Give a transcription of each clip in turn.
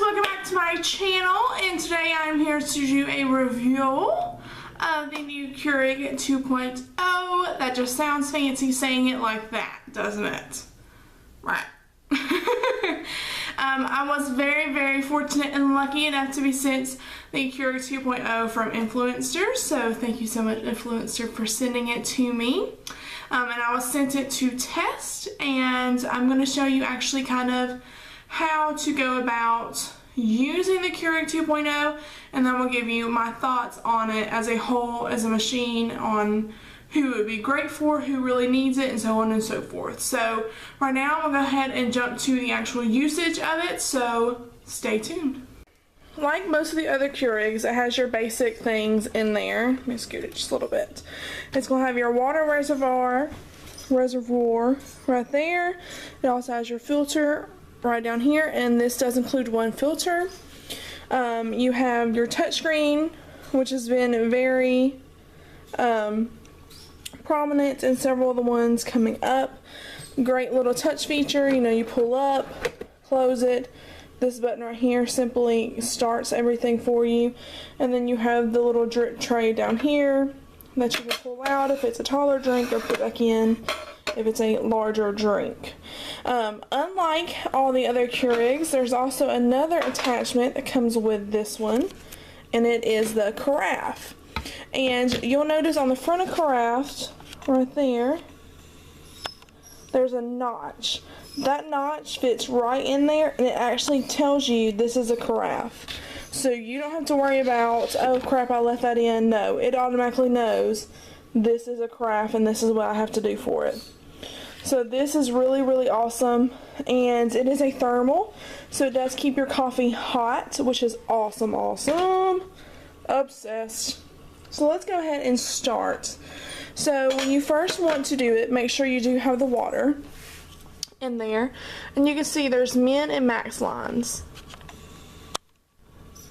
welcome back to my channel, and today I'm here to do a review of the new Keurig 2.0. That just sounds fancy saying it like that, doesn't it? Right. I was very fortunate and lucky enough to be sent the Keurig 2.0 from Influencer, so thank you so much, Influencer, for sending it to me. And I was sent it to test, and I'm going to show you actually kind of how to go about using the Keurig 2.0, and then we'll give you my thoughts on it as a whole, as a machine, on who it would be great for, who really needs it, and so on and so forth. So right now we'll go ahead and jump to the actual usage of it, so stay tuned. Like most of the other Keurigs, it has your basic things in there. Let me scoot it just a little bit. It's going to have your water reservoir right there. It also has your filter right down here, and this does include one filter. You have your touchscreen, which has been very prominent in several of the ones coming up. Great little touch feature. You know, you pull up, close it. This button right here simply starts everything for you, and then you have the little drip tray down here that you can pull out if it's a taller drink, or put back in if it's a larger drink. Unlike all the other Keurigs, there's also another attachment that comes with this one, and it is the carafe. And you'll notice on the front of carafe right there, there's a notch. That notch fits right in there, and it actually tells you this is a carafe. So you don't have to worry about, oh crap, I left that in. No, it automatically knows this is a carafe and this is what I have to do for it. So this is really awesome, and it is a thermal, so it does keep your coffee hot, which is awesome. Obsessed. So let's go ahead and start. So when you first want to do it, make sure you do have the water in there, and you can see there's min and max lines.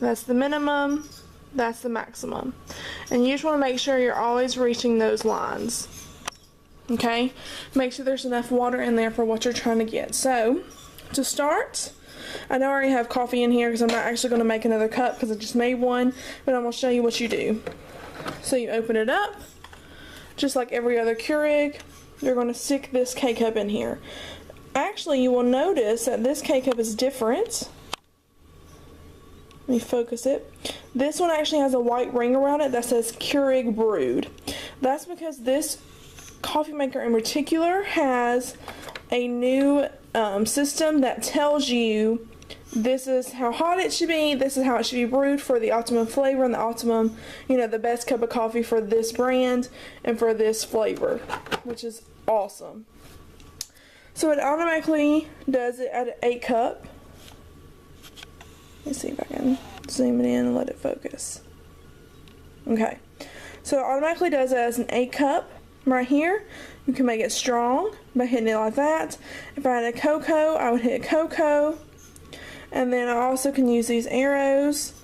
That's the minimum, that's the maximum, and you just want to make sure you're always reaching those lines. Okay, make sure there's enough water in there for what you're trying to get. So to start, I know I already have coffee in here because I'm not actually going to make another cup because I just made one, but I'm going to show you what you do. So you open it up just like every other Keurig. You're going to stick this K-cup in here. Actually, you will notice that this K-cup is different. Let me focus it. This one actually has a white ring around it that says Keurig Brewed. That's because this coffee maker in particular has a new system that tells you this is how hot it should be, this is how it should be brewed for the optimum flavor and the optimum, you know, the best cup of coffee for this brand and for this flavor, which is awesome. So it automatically does it at an 8 cup. Let me see if I can zoom it in and let it focus. Okay, so it automatically does it as an 8 cup right here. You can make it strong by hitting it like that. If I had a cocoa, I would hit cocoa. And then I also can use these arrows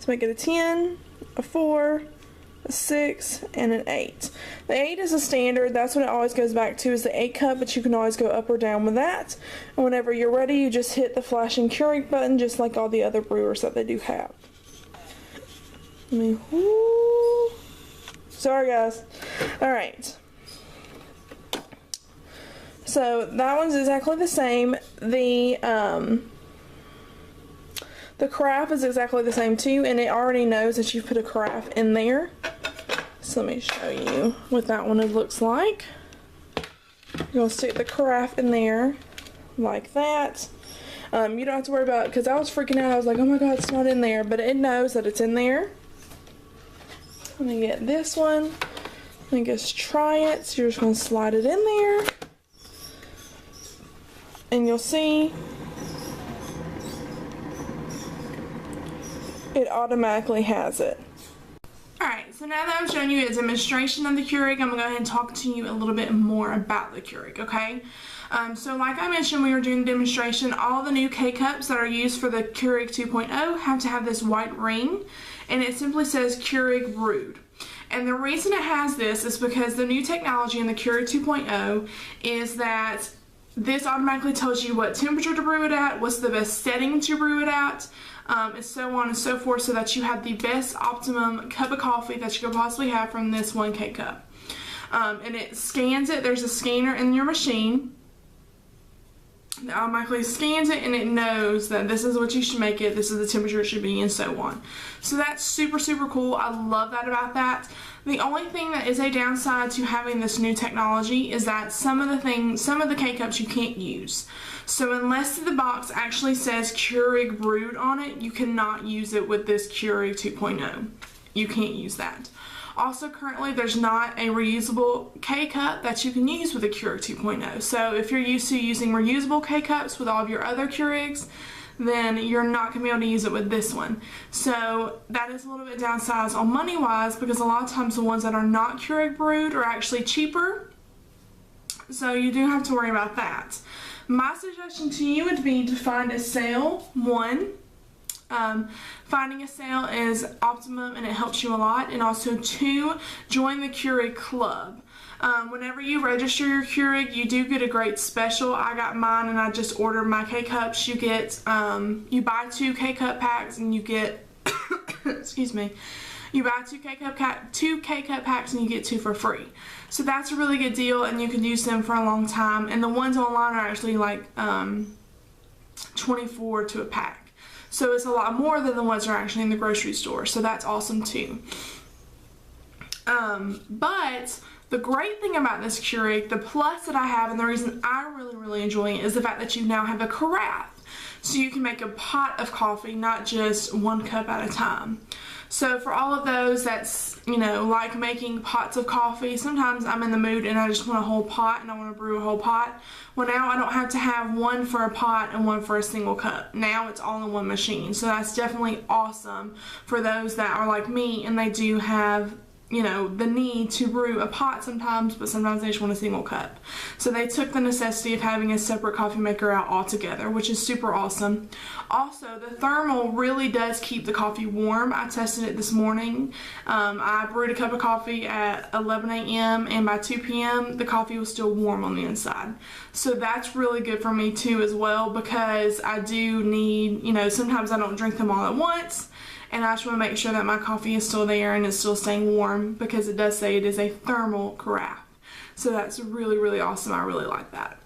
to make it a 10, a 4, a 6, and an 8. The 8 is a standard. That's what it always goes back to, is the 8 cup, but you can always go up or down with that. And whenever you're ready, you just hit the flashing Keurig button, just like all the other brewers that they do have. Sorry guys. Alright. So that one's exactly the same. The carafe is exactly the same too, and it already knows that you've put a carafe in there. So let me show you what that one looks like. You're going to stick the carafe in there like that. You don't have to worry about it, because I was freaking out. I was like, oh my god, it's not in there, but it knows that it's in there. Let me get this one. Let me just try it. So you're just going to slide it in there, and you'll see it automatically has it. Alright, so now that I've shown you a demonstration of the Keurig, I'm going to go ahead and talk to you a little bit more about the Keurig, okay? So like I mentioned, we were doing a demonstration. All the new K-Cups that are used for the Keurig 2.0 have to have this white ring, and it simply says Keurig Brewed. And the reason it has this is because the new technology in the Keurig 2.0 is that this automatically tells you what temperature to brew it at, what's the best setting to brew it at, and so on and so forth, so that you have the best optimum cup of coffee that you could possibly have from this 1 K-cup. And it scans it. There's a scanner in your machine that automatically scans it, and it knows that this is what you should make it, this is the temperature it should be, and so on. So that's super, super cool. I love that about that. The only thing that is a downside to having this new technology is that some of the K-cups you can't use. So unless the box actually says Keurig brewed on it, you cannot use it with this Keurig 2.0. You can't use that. Also, currently there's not a reusable K-cup that you can use with a Keurig 2.0. So if you're used to using reusable K-cups with all of your other Keurigs, then you're not going to be able to use it with this one. So that is a little bit downsized on money wise, because a lot of times the ones that are not Keurig brewed are actually cheaper. So you do have to worry about that. My suggestion to you would be to find a sale. Finding a sale is optimum and it helps you a lot. And also 2, join the Keurig club. Whenever you register your Keurig, you do get a great special. I got mine and I just ordered my K-cups. You get, you buy 2 K-cup packs and you get, excuse me, you buy 2 K-cup packs and you get 2 for free. So that's a really good deal, and you can use them for a long time. And the ones online are actually like 24 to a pack. So it's a lot more than the ones that are actually in the grocery store. So that's awesome too. But the great thing about this Keurig, the plus that I have, and the reason I really enjoy it, is the fact that you now have a carafe. So you can make a pot of coffee, not just 1 cup at a time. So for all of those that's, you know, like making pots of coffee, sometimes I'm in the mood and I just want a whole pot and I want to brew a whole pot. Well, now I don't have to have 1 for a pot and 1 for a single cup. Now it's all in one machine. So that's definitely awesome for those that are like me and they do have, you know, the need to brew a pot sometimes, but sometimes they just want a single cup. So they took the necessity of having a separate coffee maker out altogether, which is super awesome. Also, the thermal really does keep the coffee warm. I tested it this morning. I brewed a cup of coffee at 11 a.m. and by 2 p.m. the coffee was still warm on the inside. So that's really good for me too as well, because I do need, you know, sometimes I don't drink them all at once. And I just want to make sure that my coffee is still there and it's still staying warm, because it does say it is a thermal carafe. So that's really awesome. I really like that.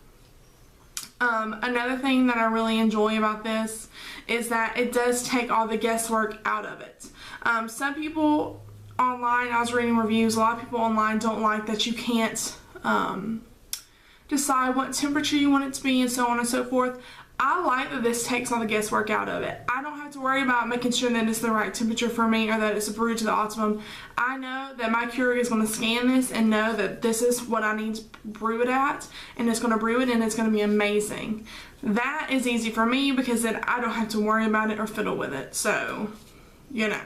Another thing that I really enjoy about this is that it does take all the guesswork out of it. Some people online, I was reading reviews, a lot of people online don't like that you can't decide what temperature you want it to be and so on and so forth. I like that this takes all the guesswork out of it. I don't have to worry about making sure that it's the right temperature for me or that it's brewed to the optimum. I know that my Keurig is going to scan this and know that this is what I need to brew it at, and it's going to brew it and it's going to be amazing. That is easy for me because then I don't have to worry about it or fiddle with it. So, you know.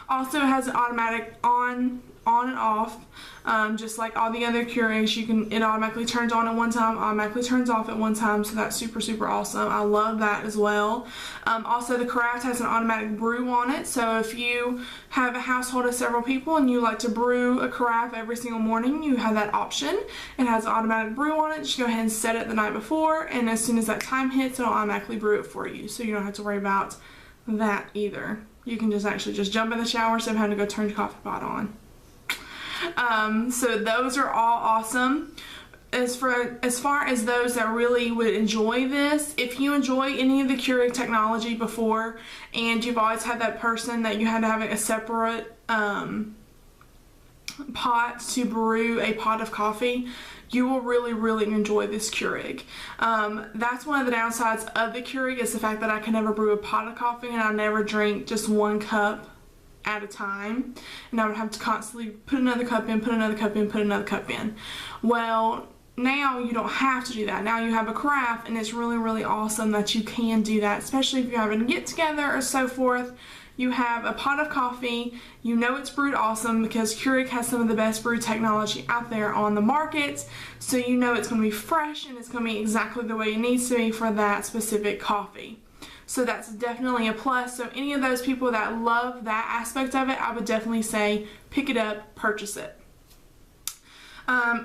Also, it has an automatic on and off. Just like all the other Keurigs, it automatically turns on at one time, automatically turns off at one time, so that's super awesome. I love that as well. Also, the carafe has an automatic brew on it, so if you have a household of several people and you like to brew a carafe every single morning, you have that option. It has an automatic brew on it. Just go ahead and set it the night before, and as soon as that time hits, it'll automatically brew it for you, so you don't have to worry about that either. You can just actually just jump in the shower instead of having to go turn your coffee pot on. So those are all awesome. As far as those that really would enjoy this, if you enjoy any of the Keurig technology before and you've always had that person that you had to have a separate pot to brew a pot of coffee, you will really enjoy this Keurig. That's one of the downsides of the Keurig, is the fact that I can never brew a pot of coffee and I never drink just 1 cup at a time, and I would have to constantly put another cup in, put another cup in, put another cup in. Well, now you don't have to do that. Now you have a carafe, and it's really awesome that you can do that, especially if you're having a get together or so forth. You have a pot of coffee, you know it's brewed awesome, because Keurig has some of the best brew technology out there on the market, so you know it's going to be fresh and it's going to be exactly the way it needs to be for that specific coffee. So that's definitely a plus. So any of those people that love that aspect of it, I would definitely say pick it up, purchase it.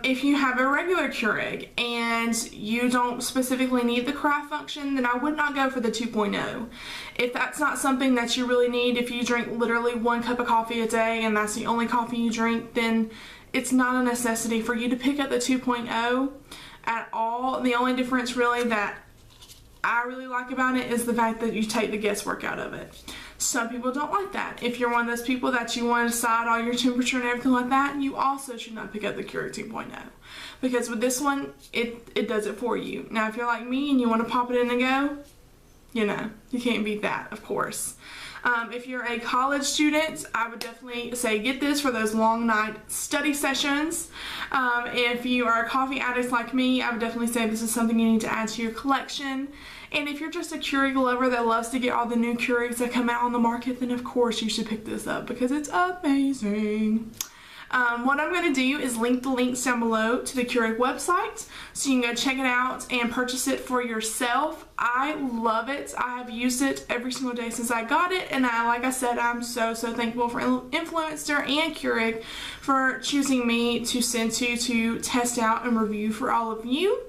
If you have a regular Keurig and you don't specifically need the craft function, then I would not go for the 2.0. If that's not something that you really need, if you drink literally 1 cup of coffee a day and that's the only coffee you drink, then it's not a necessity for you to pick up the 2.0 at all. The only difference really that I really like about it is the fact that you take the guesswork out of it. Some people don't like that. If you're one of those people that you want to decide all your temperature and everything like that, you also should not pick up the Keurig 2.0. Because with this one, it does it for you. Now, if you're like me and you want to pop it in and go, you know, you can't beat that, of course. If you're a college student, I would definitely say get this for those long night study sessions. If you are a coffee addict like me, I would definitely say this is something you need to add to your collection. And if you're just a Keurig lover that loves to get all the new Keurigs that come out on the market, then of course you should pick this up because it's amazing. What I'm going to do is link the links down below to the Keurig website so you can go check it out and purchase it for yourself. I love it. I have used it every single day since I got it, and like I said, I'm so thankful for Influencer and Keurig for choosing me to send to test out and review for all of you.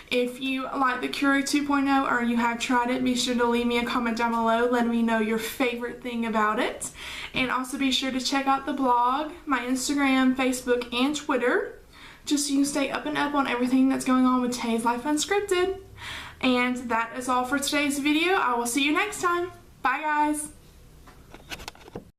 If you like the Keurig 2.0 or you have tried it, be sure to leave me a comment down below letting me know your favorite thing about it. And also be sure to check out the blog, my Instagram, Facebook, and Twitter, just so you can stay up and up on everything that's going on with Tay's Life Unscripted. And that is all for today's video. I will see you next time. Bye, guys.